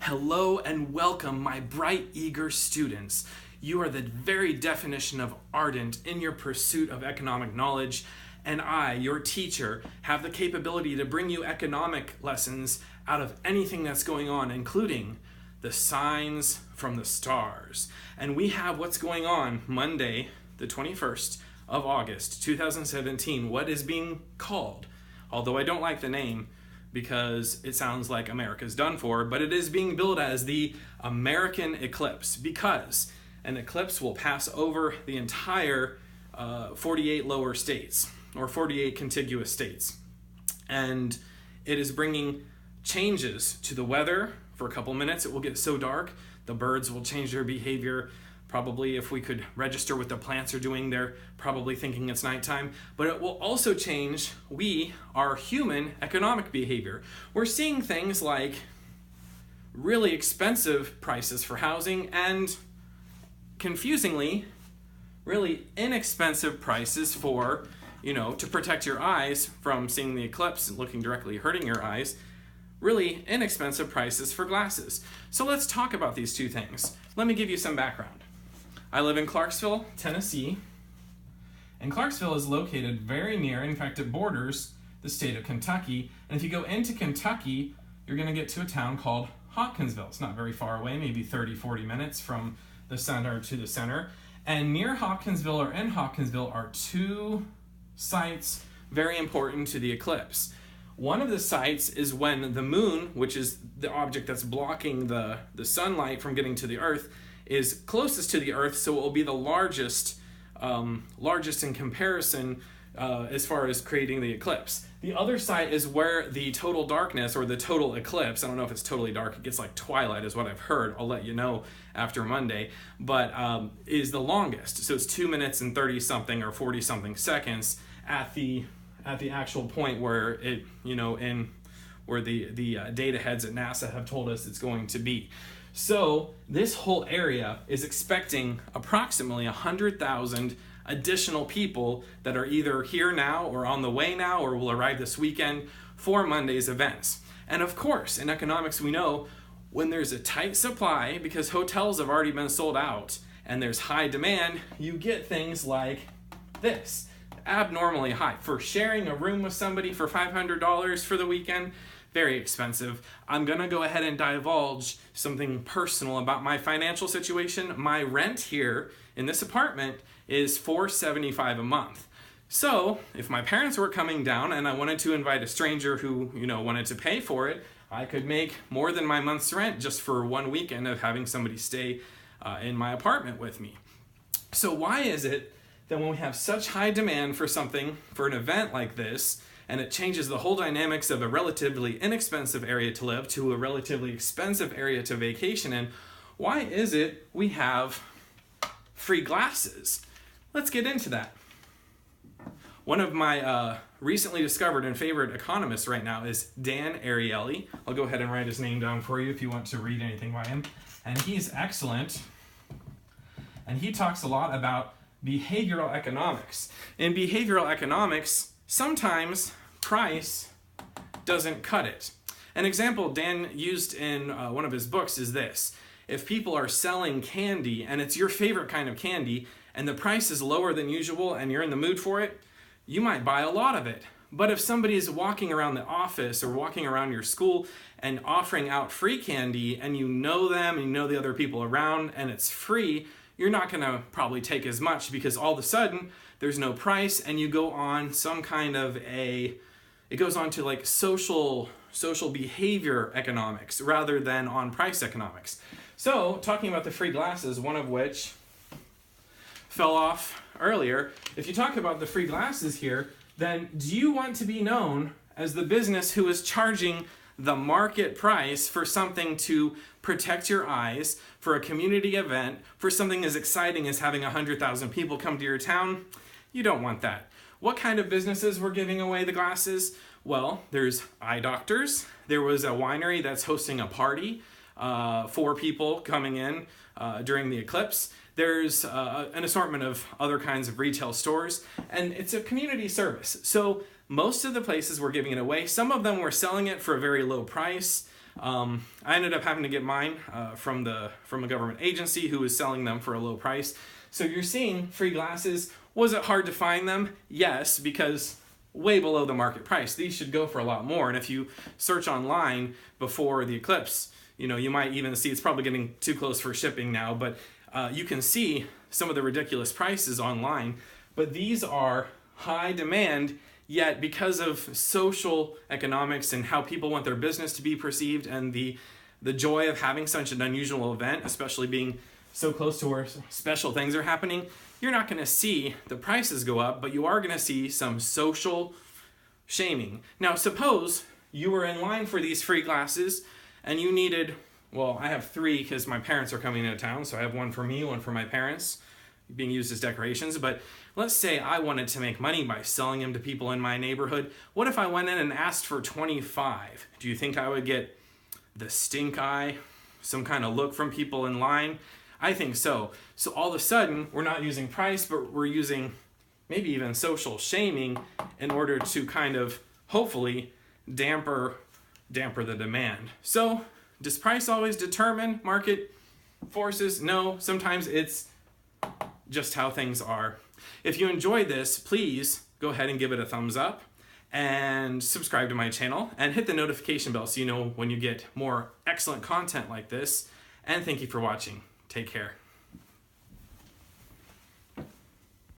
Hello and welcome, my bright, eager students. You are the very definition of ardent in your pursuit of economic knowledge, and I, your teacher, have the capability to bring you economic lessons out of anything that's going on, including the signs from the stars. And we have what's going on Monday, the 21st of August, 2017, what is being called, although I don't like the name, because it sounds like America's done for, but it is being billed as the American Eclipse because an eclipse will pass over the entire 48 lower states, or 48 contiguous states. And it is bringing changes to the weather. For a couple minutes, it will get so dark, the birds will change their behavior. Probably if we could register what the plants are doing, they're probably thinking it's nighttime. But it will also change our human economic behavior. We're seeing things like really expensive prices for housing and, confusingly, really inexpensive prices for, to protect your eyes from seeing the eclipse and looking directly, hurting your eyes. Really inexpensive prices for glasses. So let's talk about these two things. Let me give you some background. I live in Clarksville, Tennessee, and Clarksville is located very near, in fact it borders the state of Kentucky, and if you go into Kentucky, you're going to get to a town called Hopkinsville. It's not very far away, maybe 30-40 minutes from the center to the center, and near Hopkinsville or in Hopkinsville are two sites very important to the eclipse. One of the sites is when the moon, which is the object that's blocking the sunlight from getting to the earth, is closest to the earth, so it will be the largest in comparison as far as creating the eclipse. The other site is where the total darkness, or the total eclipse, I don't know if it's totally dark, it gets like twilight is what I've heard, I'll let you know after Monday, but is the longest. So it's 2 minutes and 30 something or 40 something seconds at the actual point where it, where the data heads at NASA have told us it's going to be. So this whole area is expecting approximately 100,000 additional people that are either here now or on the way now or will arrive this weekend for Monday's events. And of course, in economics, we know when there's a tight supply, because hotels have already been sold out, and there's high demand, you get things like this. Abnormally high. For sharing a room with somebody for $500 for the weekend, very expensive. I'm gonna go ahead and divulge something personal about my financial situation. My rent here in this apartment is $475 a month. So if my parents were coming down and I wanted to invite a stranger who wanted to pay for it, I could make more than my month's rent just for one weekend of having somebody stay in my apartment with me. So why is it that when we have such high demand for something, for an event like this, and it changes the whole dynamics of a relatively inexpensive area to live to a relatively expensive area to vacation in, why is it we have free glasses? Let's get into that. One of my recently discovered and favorite economists right now is Dan Ariely. I'll go ahead and write his name down for you if you want to read anything by him. And he's excellent. And he talks a lot about behavioral economics. In behavioral economics, sometimes price doesn't cut it. An example Dan used in one of his books is this. If people are selling candy and it's your favorite kind of candy and the price is lower than usual and you're in the mood for it, you might buy a lot of it. But if somebody is walking around the office or walking around your school and offering out free candy and you know them and you know the other people around and it's free, you're not going to probably take as much because all of a sudden there's no price and you go on some kind of it goes on to like social behavior economics rather than on price economics. So talking about the free glasses, one of which fell off earlier, if you talk about the free glasses here, then do you want to be known as the business who is charging the market price for something to protect your eyes, for a community event, for something as exciting as having 100,000 people come to your town? You don't want that. What kind of businesses were giving away the glasses? Well, there's eye doctors. There was a winery that's hosting a party for people coming in during the eclipse. There's an assortment of other kinds of retail stores, and it's a community service. So most of the places were giving it away. Some of them were selling it for a very low price. I ended up having to get mine from a government agency who was selling them for a low price. So you're seeing free glasses. Was it hard to find them? Yes, because way below the market price. These should go for a lot more. And if you search online before the eclipse, you might even see, it's probably getting too close for shipping now, but you can see some of the ridiculous prices online. But these are high demand, yet because of social economics and how people want their business to be perceived, and the joy of having such an unusual event, especially being so close to where special things are happening, you're not going to see the prices go up, but you are going to see some social shaming. Now, suppose you were in line for these free glasses and you needed, well, I have 3 because my parents are coming into town, so I have one for me, one for my parents, being used as decorations. But let's say I wanted to make money by selling them to people in my neighborhood. What if I went in and asked for 25? Do you think I would get the stink eye, some kind of look from people in line? I think so. So all of a sudden, we're not using price, but we're using maybe even social shaming in order to kind of hopefully damper the demand. So does price always determine market forces? No, sometimes it's just how things are. If you enjoyed this, please go ahead and give it a thumbs up and subscribe to my channel and hit the notification bell so you know when you get more excellent content like this. And thank you for watching. Take care.